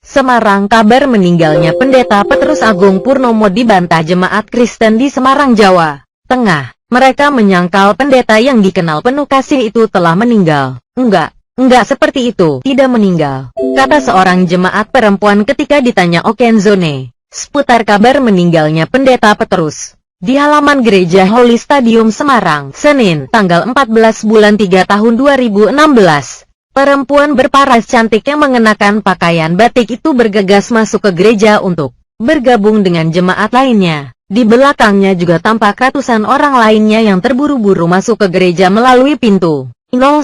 Semarang, kabar meninggalnya Pendeta Petrus Agung Purnomo dibantah jemaat Kristen di Semarang, Jawa Tengah. Mereka menyangkal pendeta yang dikenal penuh kasih itu telah meninggal. Enggak seperti itu, tidak meninggal, kata seorang jemaat perempuan ketika ditanya Okenzone seputar kabar meninggalnya Pendeta Petrus. Di halaman Gereja Holy Stadium Semarang, Senin, tanggal 14 bulan 3 tahun 2016. Perempuan berparas cantik yang mengenakan pakaian batik itu bergegas masuk ke gereja untuk bergabung dengan jemaat lainnya. Di belakangnya juga tampak ratusan orang lainnya yang terburu-buru masuk ke gereja melalui pintu 01.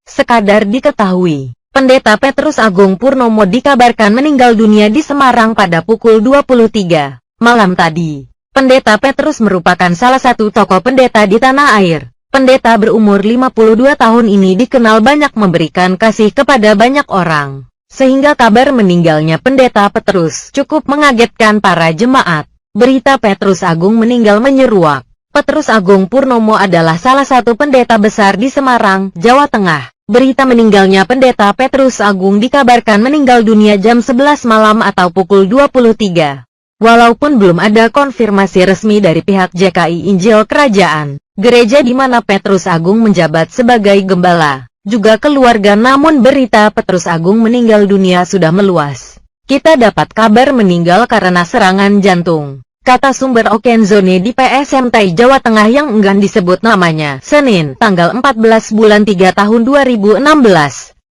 Sekadar diketahui, Pendeta Petrus Agung Purnomo dikabarkan meninggal dunia di Semarang pada pukul 23 malam tadi. Pendeta Petrus merupakan salah satu tokoh pendeta di tanah air. Pendeta berumur 52 tahun ini dikenal banyak memberikan kasih kepada banyak orang, sehingga kabar meninggalnya Pendeta Petrus cukup mengagetkan para jemaat. Berita Petrus Agung meninggal menyeruak. Petrus Agung Purnomo adalah salah satu pendeta besar di Semarang, Jawa Tengah. Berita meninggalnya Pendeta Petrus Agung dikabarkan meninggal dunia jam 11 malam atau pukul 23. Walaupun belum ada konfirmasi resmi dari pihak JKI Injil Kerajaan, gereja di mana Petrus Agung menjabat sebagai gembala, juga keluarga, namun berita Petrus Agung meninggal dunia sudah meluas. Kita dapat kabar meninggal karena serangan jantung, kata sumber Okenzone di PSMT Jawa Tengah yang enggan disebut namanya. Senin, tanggal 14 bulan 3 tahun 2016.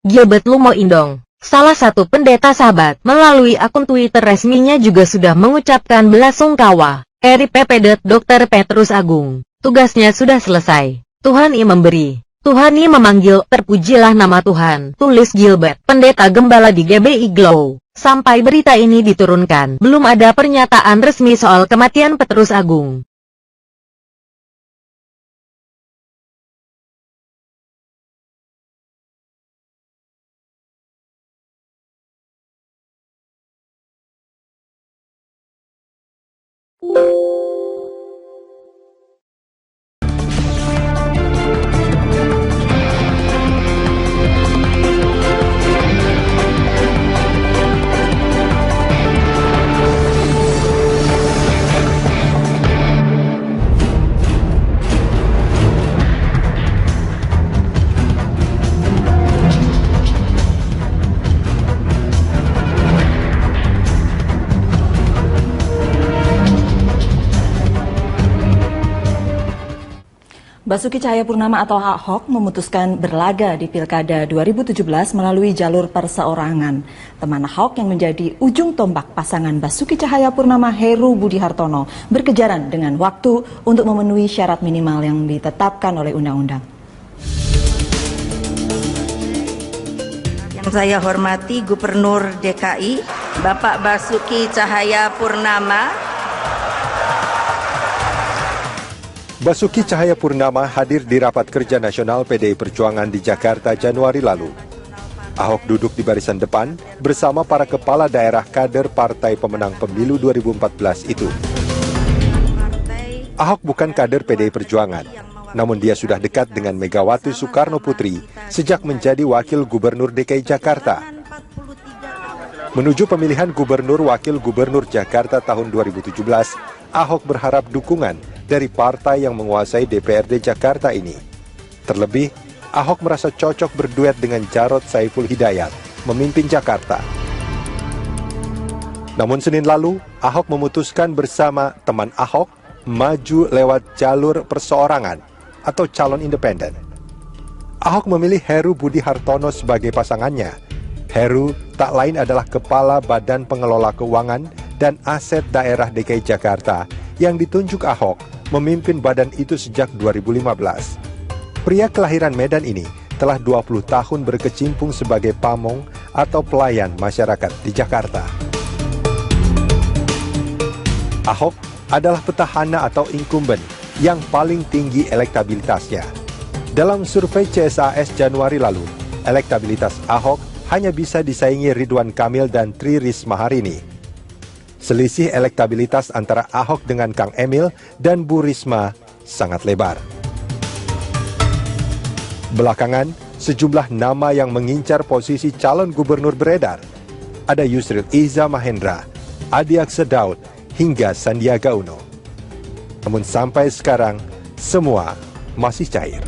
Gilbert Lumo Indong, salah satu pendeta Sahabat, melalui akun Twitter resminya juga sudah mengucapkan belasungkawa. RIP Dr. Petrus Agung, tugasnya sudah selesai. Tuhan yang memberi, Tuhan yang memanggil, terpujilah nama Tuhan, tulis Gilbert, pendeta gembala di GBI Glow. Sampai berita ini diturunkan, belum ada pernyataan resmi soal kematian Petrus Agung. Basuki Cahayapurnama atau Ahok memutuskan berlaga di Pilkada 2017 melalui jalur perseorangan. Teman Ahok yang menjadi ujung tombak pasangan Basuki Cahayapurnama Heru Budi Hartono berkejaran dengan waktu untuk memenuhi syarat minimal yang ditetapkan oleh undang-undang. Yang saya hormati Gubernur DKI, Bapak Basuki Cahayapurnama. Basuki Cahayapurnama hadir di Rapat Kerja Nasional PDI Perjuangan di Jakarta Januari lalu. Ahok duduk di barisan depan bersama para kepala daerah kader partai pemenang pemilu 2014 itu. Ahok bukan kader PDI Perjuangan, namun dia sudah dekat dengan Megawati Soekarno Putri sejak menjadi Wakil Gubernur DKI Jakarta. Menuju pemilihan Gubernur Wakil Gubernur Jakarta tahun 2017, Ahok berharap dukungan dari partai yang menguasai DPRD Jakarta ini. Terlebih, Ahok merasa cocok berduet dengan Jarod Saiful Hidayat memimpin Jakarta. Namun Senin lalu, Ahok memutuskan bersama teman Ahok maju lewat jalur perseorangan atau calon independen. Ahok memilih Heru Budi Hartono sebagai pasangannya. Heru tak lain adalah Kepala Badan Pengelola Keuangan dan Aset Daerah DKI Jakarta yang ditunjuk Ahok memimpin badan itu sejak 2015. Pria kelahiran Medan ini telah 20 tahun berkecimpung sebagai pamong atau pelayan masyarakat di Jakarta. Ahok adalah petahana atau incumbent yang paling tinggi elektabilitasnya. Dalam survei CSAS Januari lalu, elektabilitas Ahok hanya bisa disaingi Ridwan Kamil dan Tri Risma hari ini. Selisih elektabilitas antara Ahok dengan Kang Emil dan Bu Risma sangat lebar. Belakangan, sejumlah nama yang mengincar posisi calon gubernur beredar. ada Yusril Iza Mahendra, Adi Aksa Daud, hingga Sandiaga Uno. Namun sampai sekarang, semua masih cair.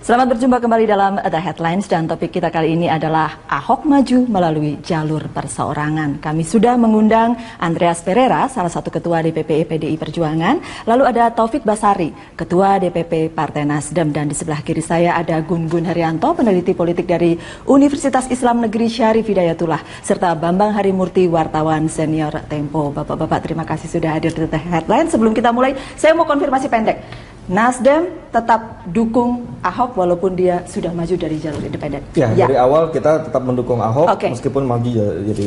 Selamat berjumpa kembali dalam The Headlines, dan topik kita kali ini adalah Ahok maju melalui jalur perseorangan. Kami sudah mengundang Andreas Pereira, salah satu ketua DPP PDI Perjuangan, lalu ada Taufik Basari, ketua DPP Partai Nasdem, dan di sebelah kiri saya ada Gun Gun Haryanto, peneliti politik dari Universitas Islam Negeri Syarif Hidayatullah, serta Bambang Harimurti, wartawan senior Tempo. Bapak-bapak, terima kasih sudah hadir di The Headlines. Sebelum kita mulai, saya mau konfirmasi pendek. Nasdem tetap dukung Ahok walaupun dia sudah maju dari jalur independen. Ya, dari awal kita tetap mendukung Ahok meskipun maju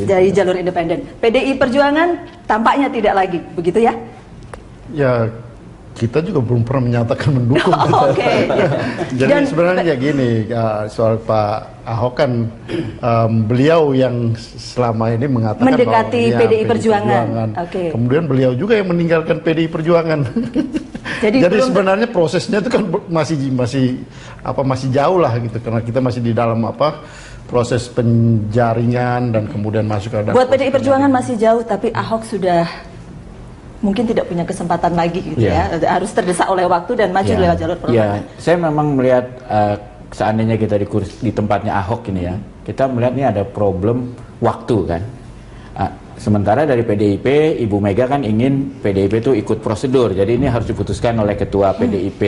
dari jalur independen. PDI Perjuangan tampaknya tidak lagi, begitu ya? Ya, kita juga belum pernah menyatakan mendukung. Jadi sebenarnya gini, soal Pak Ahok kan beliau yang selama ini mengatakan mendekati bahwa PDI Perjuangan. Kemudian beliau juga yang meninggalkan PDI Perjuangan. Jadi sebenarnya prosesnya itu kan masih jauh lah gitu, karena kita masih di dalam proses penjaringan dan kemudian masuk ke dalam. Buat PDI Perjuangan masih jauh, tapi Ahok sudah mungkin tidak punya kesempatan lagi gitu ya. Harus terdesak oleh waktu dan maju lewat jalur perlawanan. Saya memang melihat seandainya kita di tempatnya Ahok ini ya, kita melihat ini ada problem waktu kan. Sementara dari PDIP, Ibu Mega kan ingin PDIP itu ikut prosedur, jadi ini harus diputuskan oleh Ketua PDIP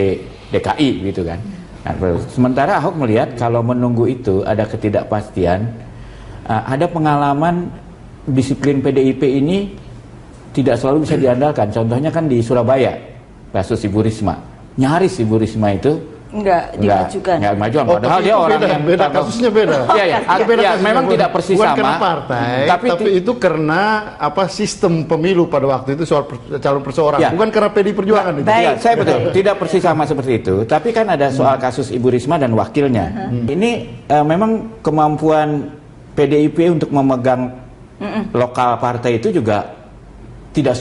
DKI gitu kan. Nah, sementara Ahok melihat kalau menunggu itu ada ketidakpastian, ada pengalaman disiplin PDIP ini tidak selalu bisa diandalkan. Contohnya kan di Surabaya, kasus Ibu Risma, nyaris Ibu Risma itu Enggak maju, padahal dia orang yang beda, kasusnya beda. Iya, memang tidak persis bukan sama. Karena partai, tapi itu karena sistem pemilu pada waktu itu soal calon perseorangan, bukan karena PDI Perjuangan itu. Ya, saya betul, tidak persis sama seperti itu. Tapi kan ada soal kasus Ibu Risma dan wakilnya. Ini memang kemampuan PDIP untuk memegang lokal partai itu juga tidak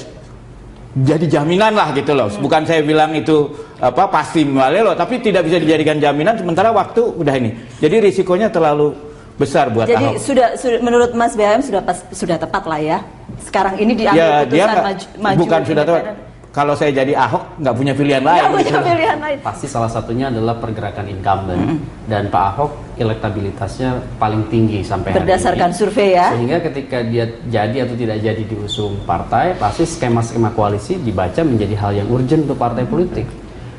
jadi jaminan lah gitu loh. Bukan saya bilang itu pasti loh, tapi tidak bisa dijadikan jaminan sementara waktu udah ini. Jadi risikonya terlalu besar buat Ahok. Jadi sudah menurut Mas BM sudah tepat lah ya. Sekarang ini diambil putusan maju. Bukan sudah tepat. Kalau saya jadi Ahok nggak punya pilihan lain. Pasti salah satunya adalah pergerakan incumbent, dan Pak Ahok elektabilitasnya paling tinggi sampai hari ini. Berdasarkan survei ya. Sehingga ketika dia jadi atau tidak jadi diusung partai, pasti skema-skema koalisi dibaca menjadi hal yang urgent untuk partai politik.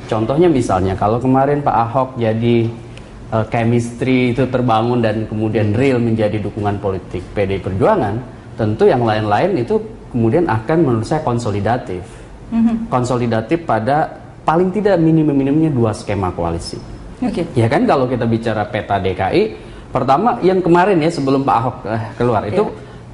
Contohnya misalnya kalau kemarin Pak Ahok jadi chemistry itu terbangun dan kemudian real menjadi dukungan politik PDI Perjuangan, tentu yang lain-lain itu kemudian akan menurut saya konsolidatif. Konsolidatif pada paling tidak minimum-minimumnya 2 skema koalisi. Ya kan, kalau kita bicara peta DKI, pertama yang kemarin ya sebelum Pak Ahok keluar itu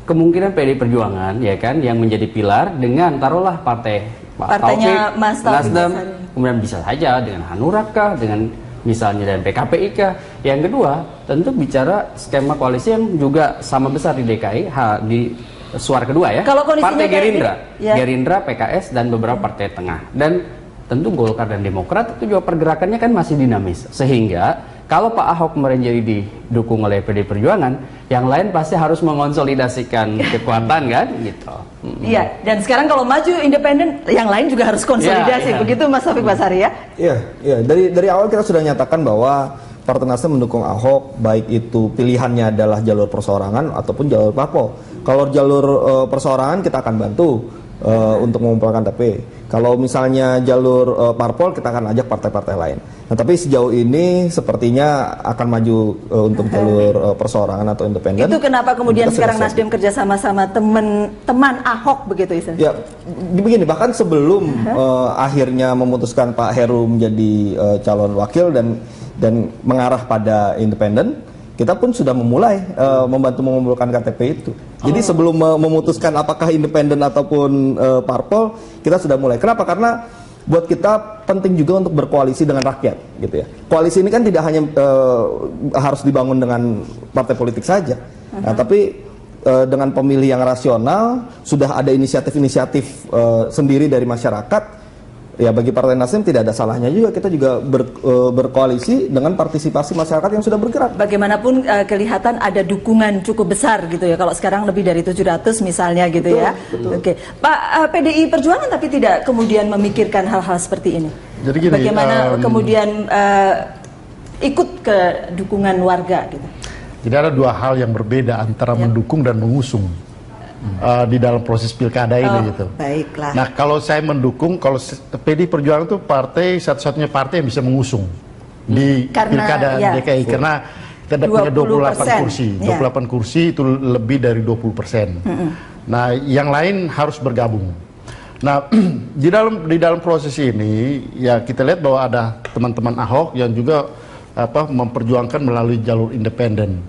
kemungkinan PDI Perjuangan ya kan yang menjadi pilar dengan taruhlah partainya Taufik, Mas Nasdem, kemudian bisa saja dengan Hanura kah, dengan misalnya dan PKPI kah. Yang kedua tentu bicara skema koalisi yang juga sama besar di DKI di suara kedua ya. Partai Gerindra, PKS dan beberapa partai tengah, dan tentu Golkar dan Demokrat itu juga pergerakannya kan masih dinamis, sehingga kalau Pak Ahok kemarin jadi didukung oleh PDI Perjuangan, yang lain pasti harus mengonsolidasikan kekuatan kan gitu. Iya, dan sekarang kalau maju independen, yang lain juga harus konsolidasi, begitu Mas Taufik Basari ya? Iya, dari awal kita sudah nyatakan bahwa Partai Nasdem mendukung Ahok, baik itu pilihannya adalah jalur perseorangan ataupun jalur parpol. Kalau jalur perseorangan kita akan bantu untuk mengumpulkan KTP. Kalau misalnya jalur parpol kita akan ajak partai-partai lain. Nah, tapi sejauh ini sepertinya akan maju untuk jalur perseorangan atau independen. Itu kenapa kemudian sekarang Nasdem kerja sama-sama teman Ahok begitu Isa? Ya, begini, bahkan sebelum akhirnya memutuskan Pak Heru menjadi calon wakil dan mengarah pada independen, kita pun sudah memulai membantu mengumpulkan KTP itu. Jadi sebelum memutuskan apakah independen ataupun parpol, kita sudah mulai. Kenapa? Karena buat kita penting juga untuk berkoalisi dengan rakyat, gitu ya. Koalisi ini kan tidak hanya harus dibangun dengan partai politik saja, nah, tapi dengan pemilih yang rasional, sudah ada inisiatif-inisiatif sendiri dari masyarakat. ya bagi Partai Nasdem tidak ada salahnya juga kita juga berkoalisi dengan partisipasi masyarakat yang sudah bergerak. Bagaimanapun kelihatan ada dukungan cukup besar gitu ya, kalau sekarang lebih dari 700 misalnya gitu. Betul, ya. Betul. Oke, Pak, PDI Perjuangan tapi tidak kemudian memikirkan hal-hal seperti ini. Jadi gini, bagaimana kemudian ikut ke dukungan warga gitu. Jadi ada dua hal yang berbeda antara mendukung dan mengusung. Di dalam proses pilkada ini gitu. Baiklah. Nah, kalau saya mendukung, kalau PDI Perjuangan itu partai satunya partai yang bisa mengusung di pilkada DKI karena kita punya 28 kursi. 28 kursi itu lebih dari 20%. Nah, yang lain harus bergabung. Nah, di dalam proses ini ya kita lihat bahwa ada teman-teman Ahok yang juga memperjuangkan melalui jalur independen.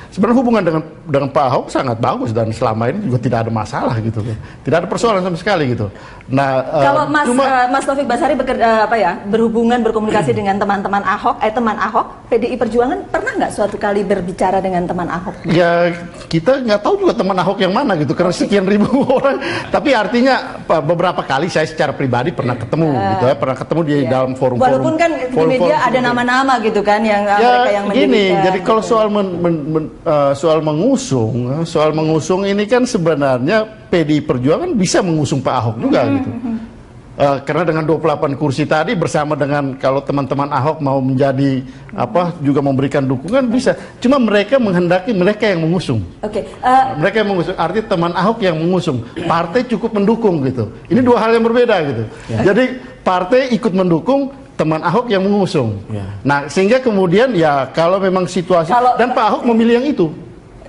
Sebenarnya hubungan dengan Pak Ahok sangat bagus dan selama ini juga tidak ada masalah gitu, tidak ada persoalan sama sekali gitu. Nah, kalau Mas Taufik Basari berhubungan berkomunikasi dengan teman-teman Ahok, teman Ahok, PDI Perjuangan pernah nggak suatu kali berbicara dengan teman Ahok? Ya kita nggak tahu juga teman Ahok yang mana gitu, karena sekian ribu orang. Tapi artinya beberapa kali saya secara pribadi pernah ketemu gitu ya, pernah ketemu di dalam forum. Walaupun kan di media ada nama-nama gitu kan yang mereka yang mendirikan. Jadi kalau soal mengusung ini kan sebenarnya PDI Perjuangan bisa mengusung Pak Ahok juga gitu. Karena dengan 28 kursi tadi bersama dengan kalau teman-teman Ahok mau menjadi juga memberikan dukungan bisa. Cuma mereka menghendaki mereka yang mengusung. Mereka yang mengusung, artinya teman Ahok yang mengusung. Partai cukup mendukung gitu. Ini dua hal yang berbeda gitu. Jadi partai ikut mendukung, teman Ahok yang mengusung. Nah, sehingga kemudian ya kalau memang situasi dan Pak Ahok memilih yang itu.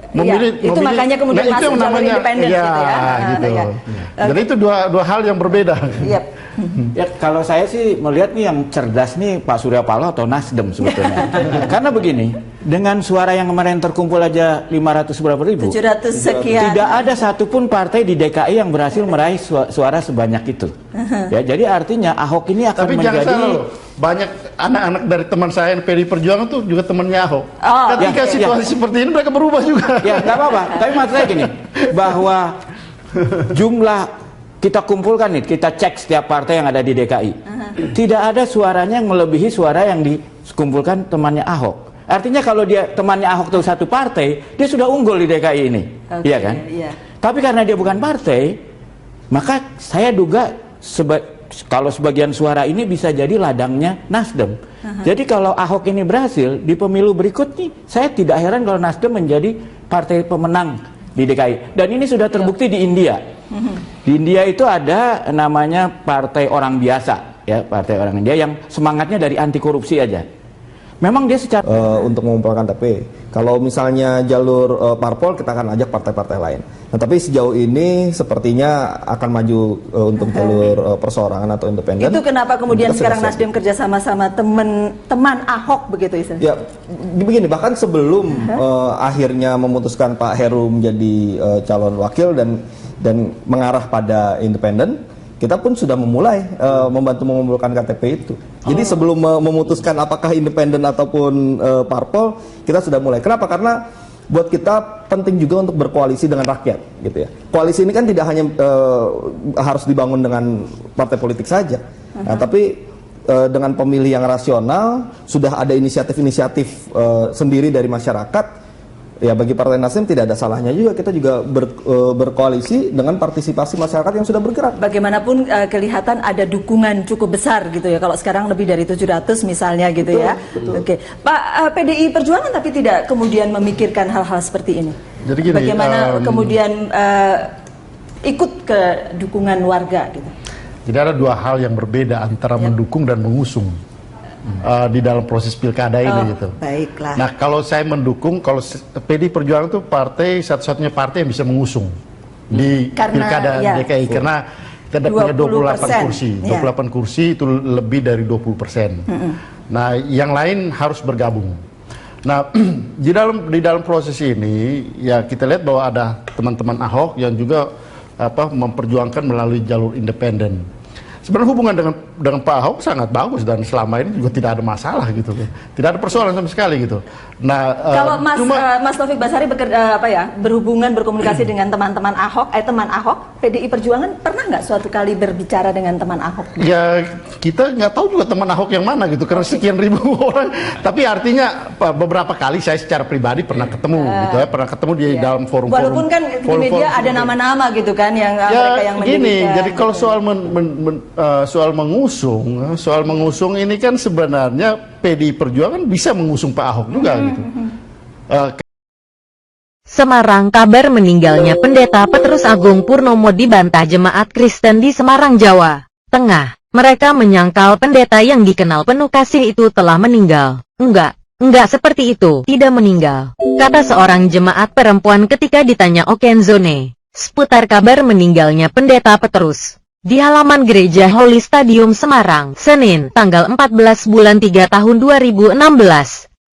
Itu makanya kemudian masuk jalur independen gitu ya. Jadi itu dua hal yang berbeda. Ya, kalau saya sih melihat nih yang cerdas nih Pak Surya Paloh atau Nasdem sebetulnya. Karena begini, dengan suara yang kemarin terkumpul aja 500 berapa ribu, 700 sekian, tidak ada satupun partai di DKI yang berhasil meraih suara sebanyak itu. Ya, jadi artinya Ahok ini akan menjadi. Jangan salah loh, banyak anak-anak dari teman saya yang PDI Perjuangan tuh juga temannya Ahok. Ketika situasi seperti ini mereka berubah juga. Ya, nggak apa-apa. Tapi maksud saya gini, bahwa jumlah kita kumpulkan nih, kita cek setiap partai yang ada di DKI. Tidak ada suaranya yang melebihi suara yang dikumpulkan temannya Ahok. Artinya kalau dia temannya Ahok itu satu partai, dia sudah unggul di DKI ini. Iya kan? Tapi karena dia bukan partai, maka saya duga kalau sebagian suara ini bisa jadi ladangnya Nasdem. Jadi kalau Ahok ini berhasil di pemilu berikutnya, saya tidak heran kalau Nasdem menjadi partai pemenang di DKI. Dan ini sudah terbukti di India. Di India itu ada namanya partai orang biasa, ya, partai orang India yang semangatnya dari anti korupsi aja. Memang dia secara untuk mengumpulkan KTP. Kalau misalnya jalur parpol, kita akan ajak partai-partai lain. Nah, tapi sejauh ini sepertinya akan maju untuk jalur perseorangan atau independen. Itu kenapa kemudian sekarang Nasdem kerjasama sama teman Ahok begitu istilahnya? Ya, begini, bahkan sebelum akhirnya memutuskan Pak Heru menjadi calon wakil dan mengarah pada independen, kita pun sudah memulai membantu mengumpulkan KTP itu. Jadi sebelum memutuskan apakah independen ataupun parpol, kita sudah mulai. Kenapa? Karena buat kita penting juga untuk berkoalisi dengan rakyat, gitu ya. Koalisi ini kan tidak hanya harus dibangun dengan partai politik saja, nah, tapi dengan pemilih yang rasional, sudah ada inisiatif-inisiatif sendiri dari masyarakat. Ya, bagi Partai Nasdem tidak ada salahnya juga kita juga berkoalisi dengan partisipasi masyarakat yang sudah bergerak. Bagaimanapun kelihatan ada dukungan cukup besar gitu ya, kalau sekarang lebih dari 700 misalnya gitu. Betul, ya. Betul. Pak, PDI Perjuangan tapi tidak kemudian memikirkan hal-hal seperti ini. Jadi gini, bagaimana kemudian ikut ke dukungan warga gitu. Jadi ada dua hal yang berbeda antara mendukung dan mengusung. Di dalam proses pilkada ini gitu. Baiklah. Nah, kalau saya mendukung, kalau PDI Perjuangan itu partai satunya partai yang bisa mengusung di pilkada DKI karena kita punya 28 kursi. 28 kursi itu lebih dari 20%. Nah, yang lain harus bergabung. Nah, di dalam proses ini ya kita lihat bahwa ada teman-teman Ahok yang juga memperjuangkan melalui jalur independen. sebenarnya hubungan dengan Pak Ahok sangat bagus dan selama ini juga tidak ada masalah gitu, tidak ada persoalan sama sekali gitu. Nah, kalau Mas Taufik Basari berhubungan berkomunikasi dengan teman-teman Ahok, teman Ahok, PDI Perjuangan pernah nggak suatu kali berbicara dengan teman Ahok? Ya kita nggak tahu juga teman Ahok yang mana gitu, karena sekian ribu orang. Tapi artinya beberapa kali saya secara pribadi pernah ketemu gitu ya, pernah ketemu di dalam forum-forum. Walaupun kan di media ada nama-nama gitu kan yang mereka yang gini, jadi kalau gitu. soal mengusung ini kan sebenarnya PDI Perjuangan bisa mengusung Pak Ahok juga gitu. Semarang, kabar meninggalnya Pendeta Petrus Agung Purnomo dibantah jemaat Kristen di Semarang, Jawa Tengah. Mereka menyangkal pendeta yang dikenal penuh kasih itu telah meninggal. Enggak seperti itu, tidak meninggal, kata seorang jemaat perempuan ketika ditanya Okenzone seputar kabar meninggalnya Pendeta Petrus. Di halaman Gereja Holy Stadium Semarang, Senin, tanggal 14 bulan 3 tahun 2016,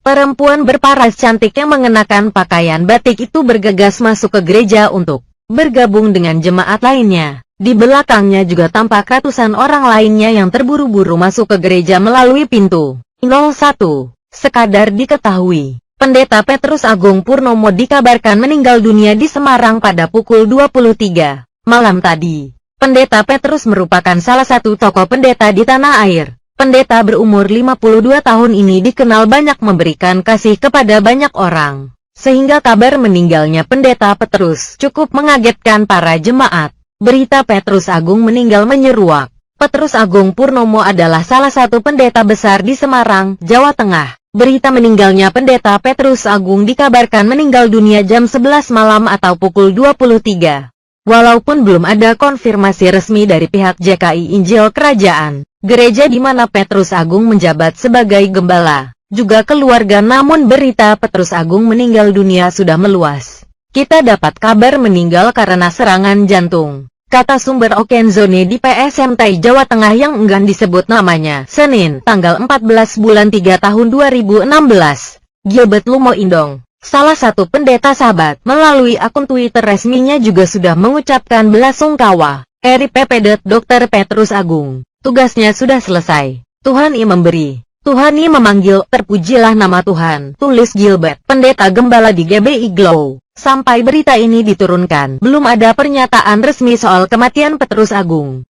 perempuan berparas cantik yang mengenakan pakaian batik itu bergegas masuk ke gereja untuk bergabung dengan jemaat lainnya. Di belakangnya juga tampak ratusan orang lainnya yang terburu-buru masuk ke gereja melalui pintu 01. Sekadar diketahui, Pendeta Petrus Agung Purnomo dikabarkan meninggal dunia di Semarang pada pukul 23 malam tadi. Pendeta Petrus merupakan salah satu tokoh pendeta di tanah air. Pendeta berumur 52 tahun ini dikenal banyak memberikan kasih kepada banyak orang, sehingga kabar meninggalnya Pendeta Petrus cukup mengagetkan para jemaat. Berita Petrus Agung meninggal menyeruak. Petrus Agung Purnomo adalah salah satu pendeta besar di Semarang, Jawa Tengah. Berita meninggalnya Pendeta Petrus Agung dikabarkan meninggal dunia jam 11 malam atau pukul 23. Walaupun belum ada konfirmasi resmi dari pihak JKI Injil Kerajaan, gereja di mana Petrus Agung menjabat sebagai gembala, juga keluarga, namun berita Petrus Agung meninggal dunia sudah meluas. Kita dapat kabar meninggal karena serangan jantung, kata sumber Okenzone di PSMT Jawa Tengah yang enggan disebut namanya. Senin, tanggal 14 bulan 3 tahun 2016, Gilbert Lumo Indong, salah satu pendeta Sahabat, melalui akun Twitter resminya juga sudah mengucapkan belasungkawa. RIP Dr. Petrus Agung, tugasnya sudah selesai. Tuhan yang memberi, Tuhan yang memanggil, terpujilah nama Tuhan, tulis Gilbert, pendeta gembala di GBI Glow. Sampai berita ini diturunkan, belum ada pernyataan resmi soal kematian Petrus Agung.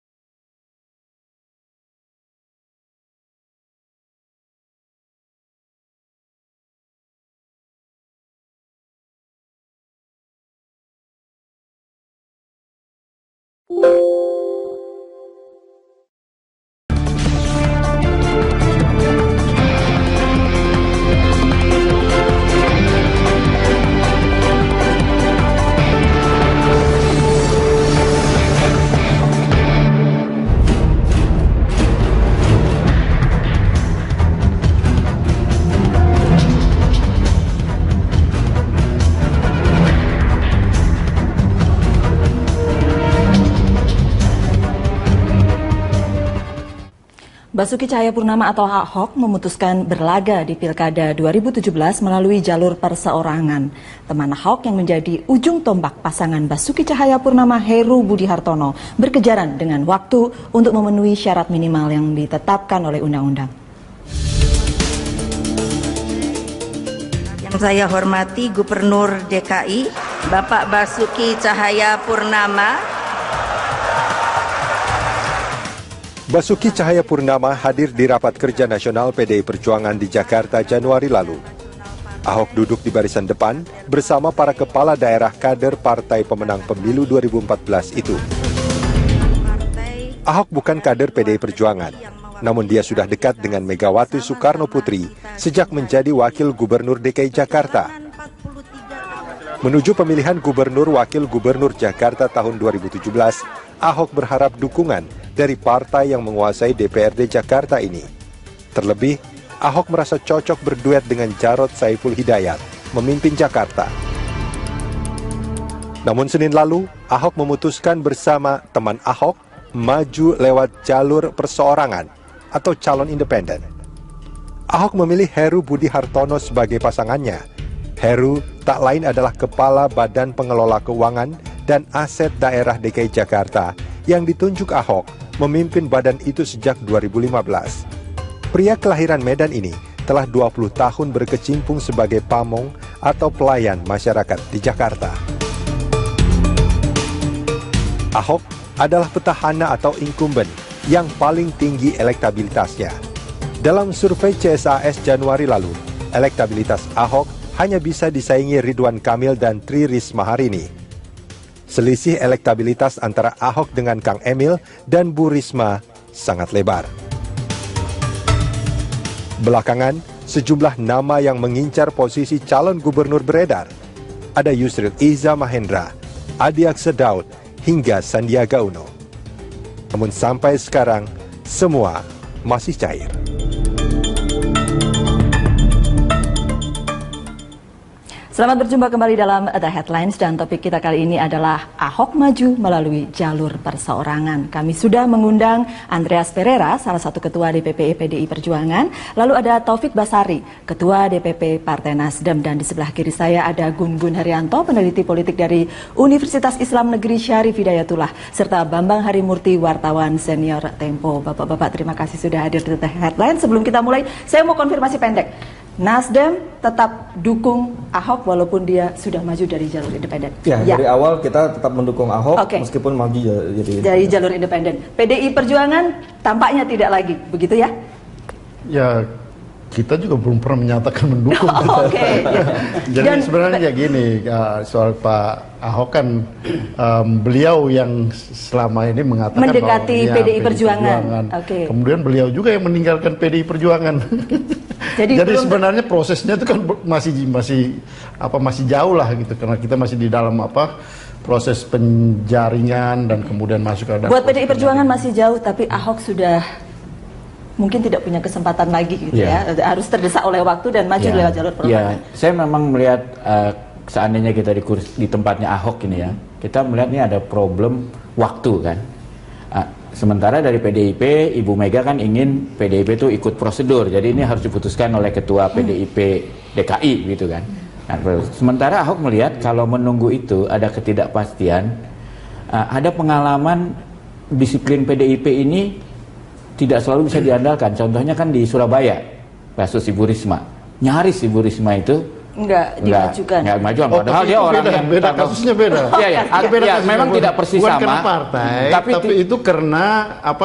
Basuki Cahayapurnama atau Ahok memutuskan berlaga di Pilkada 2017 melalui jalur perseorangan. Teman Ahok yang menjadi ujung tombak pasangan Basuki Cahayapurnama Heru Budi Hartono berkejaran dengan waktu untuk memenuhi syarat minimal yang ditetapkan oleh undang-undang. Yang saya hormati Gubernur DKI, Bapak Basuki Cahayapurnama. Basuki Cahayapurnama hadir di Rapat Kerja Nasional PDI Perjuangan di Jakarta Januari lalu. Ahok duduk di barisan depan bersama para kepala daerah kader partai pemenang pemilu 2014 itu. Ahok bukan kader PDI Perjuangan, namun dia sudah dekat dengan Megawati Soekarno Putri sejak menjadi Wakil Gubernur DKI Jakarta. Menuju pemilihan Gubernur Wakil Gubernur Jakarta tahun 2017, Ahok berharap dukungan dari partai yang menguasai DPRD Jakarta ini. Terlebih, Ahok merasa cocok berduet dengan Jarod Saiful Hidayat memimpin Jakarta. Namun Senin lalu, Ahok memutuskan bersama teman Ahok maju lewat jalur perseorangan atau calon independen. Ahok memilih Heru Budi Hartono sebagai pasangannya. Heru tak lain adalah Kepala Badan Pengelola Keuangan dan Aset Daerah DKI Jakarta yang ditunjuk Ahok memimpin badan itu sejak 2015. Pria kelahiran Medan ini telah 20 tahun berkecimpung sebagai pamong atau pelayan masyarakat di Jakarta. Ahok adalah petahana atau incumbent yang paling tinggi elektabilitasnya. Dalam survei CSAS Januari lalu, elektabilitas Ahok hanya bisa disaingi Ridwan Kamil dan Tri Risma hari ini. Selisih elektabilitas antara Ahok dengan Kang Emil dan Bu Risma sangat lebar. Belakangan, sejumlah nama yang mengincar posisi calon gubernur beredar. Ada Yusril Iza Mahendra, Adiaksa Daud, hingga Sandiaga Uno. Namun sampai sekarang, semua masih cair. Selamat berjumpa kembali dalam The Headlines dan topik kita kali ini adalah Ahok maju melalui jalur perseorangan. Kami sudah mengundang Andreas Pereira, salah satu ketua DPP PDI Perjuangan. Lalu ada Taufik Basari, ketua DPP Partai Nasdem. Dan di sebelah kiri saya ada Gun Gun Haryanto, peneliti politik dari Universitas Islam Negeri Syarif Hidayatullah. Serta Bambang Harimurti, wartawan senior Tempo. Bapak-bapak terima kasih sudah hadir di The Headlines. Sebelum kita mulai, saya mau konfirmasi pendek. Nasdem tetap dukung Ahok walaupun dia sudah maju dari jalur independen. Ya, dari awal kita tetap mendukung Ahok meskipun maju dari jalur independen. PDI Perjuangan tampaknya tidak lagi, begitu ya? Ya, kita juga belum pernah menyatakan mendukung. Jadi sebenarnya gini, soal Pak Ahok kan beliau yang selama ini mengatakan mendekati bahwa PDI Perjuangan. Kemudian beliau juga yang meninggalkan PDI Perjuangan. Jadi sebenarnya prosesnya itu kan masih jauh lah gitu, karena kita masih di dalam proses penjaringan dan kemudian masuk ke dalam. Buat PDI Perjuangan masih jauh, tapi Ahok sudah mungkin tidak punya kesempatan lagi gitu ya, harus terdesak oleh waktu dan maju lewat jalur perubahan. Saya memang melihat seandainya kita di tempatnya Ahok ini ya, kita melihat ini ada problem waktu kan. Sementara dari PDIP, Ibu Mega kan ingin PDIP itu ikut prosedur, jadi ini harus diputuskan oleh Ketua PDIP DKI gitu kan. Nah, sementara Ahok melihat kalau menunggu itu ada ketidakpastian, ada pengalaman disiplin PDIP ini tidak selalu bisa diandalkan. Contohnya kan di Surabaya, kasus Ibu Risma, nyaris Ibu Risma itu Enggak dimajukan. Padahal dia orang yang beda, kasusnya beda. Memang tidak persis bukan sama. Karena partai, tapi itu karena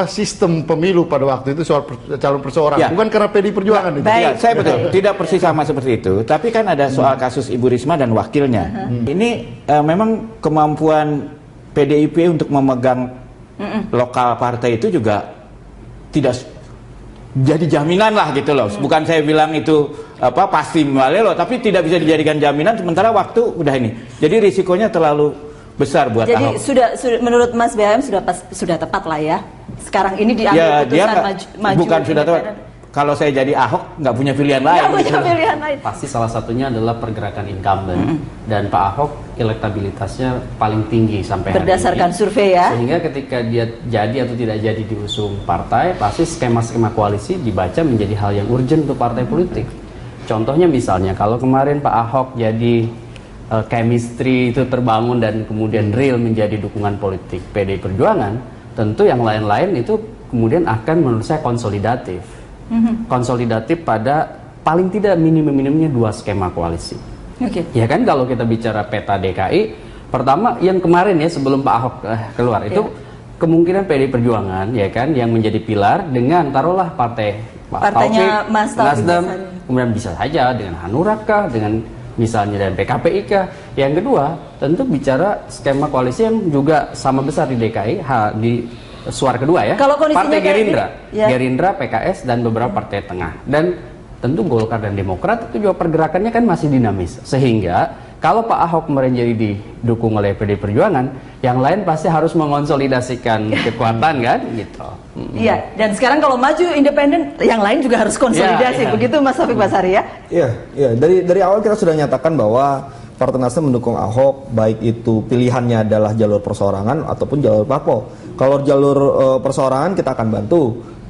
sistem pemilu pada waktu itu soal calon perseorangan, bukan karena PDI Perjuangan itu. Ya, saya betul, tidak persis sama seperti itu. Tapi kan ada soal kasus Ibu Risma dan wakilnya. Ini memang kemampuan PDIP untuk memegang lokal partai itu juga tidak jadi jaminan lah gitu loh. Bukan saya bilang itu pasti loh, tapi tidak bisa dijadikan jaminan sementara waktu udah ini. Jadi risikonya terlalu besar buat Ahok. Jadi sudah menurut Mas BM sudah tepat lah ya. Sekarang ini diambil putusan maju. Bukan sudah tepat. Kalau saya jadi Ahok nggak punya pilihan lain. Pasti salah satunya adalah pergerakan incumbent dan Pak Ahok elektabilitasnya paling tinggi sampai hari ini. Berdasarkan survei ya. Sehingga ketika dia jadi atau tidak jadi diusung partai, pasti skema-skema koalisi dibaca menjadi hal yang urgent untuk partai politik. Contohnya misalnya kalau kemarin Pak Ahok jadi chemistry itu terbangun dan kemudian real menjadi dukungan politik PDI Perjuangan, tentu yang lain-lain itu kemudian akan menurut saya konsolidatif. Konsolidatif pada paling tidak minimum-minimumnya 2 skema koalisi. Ya kan, kalau kita bicara peta DKI, pertama yang kemarin ya sebelum Pak Ahok keluar itu kemungkinan PDI Perjuangan ya kan yang menjadi pilar dengan taruhlah partainya Mas Taufik Nasdem, kemudian bisa saja dengan Hanura kah, dengan misalnya dan PKPI kah. Yang kedua tentu bicara skema koalisi yang juga sama besar di DKI di suara kedua ya. Kalau Partai Gerindra, PKS dan beberapa partai tengah. Dan tentu Golkar dan Demokrat itu juga pergerakannya kan masih dinamis. Sehingga kalau Pak Ahok kemarin jadi didukung oleh PDI Perjuangan, yang lain pasti harus mengonsolidasikan kekuatan kan gitu. Iya, dan sekarang kalau maju independen, yang lain juga harus konsolidasi. Begitu Mas Taufik Basari ya? Iya. Dari awal kita sudah nyatakan bahwa Partai Nasdem mendukung Ahok, baik itu pilihannya adalah jalur perseorangan ataupun jalur parpol. Kalau jalur perseorangan kita akan bantu.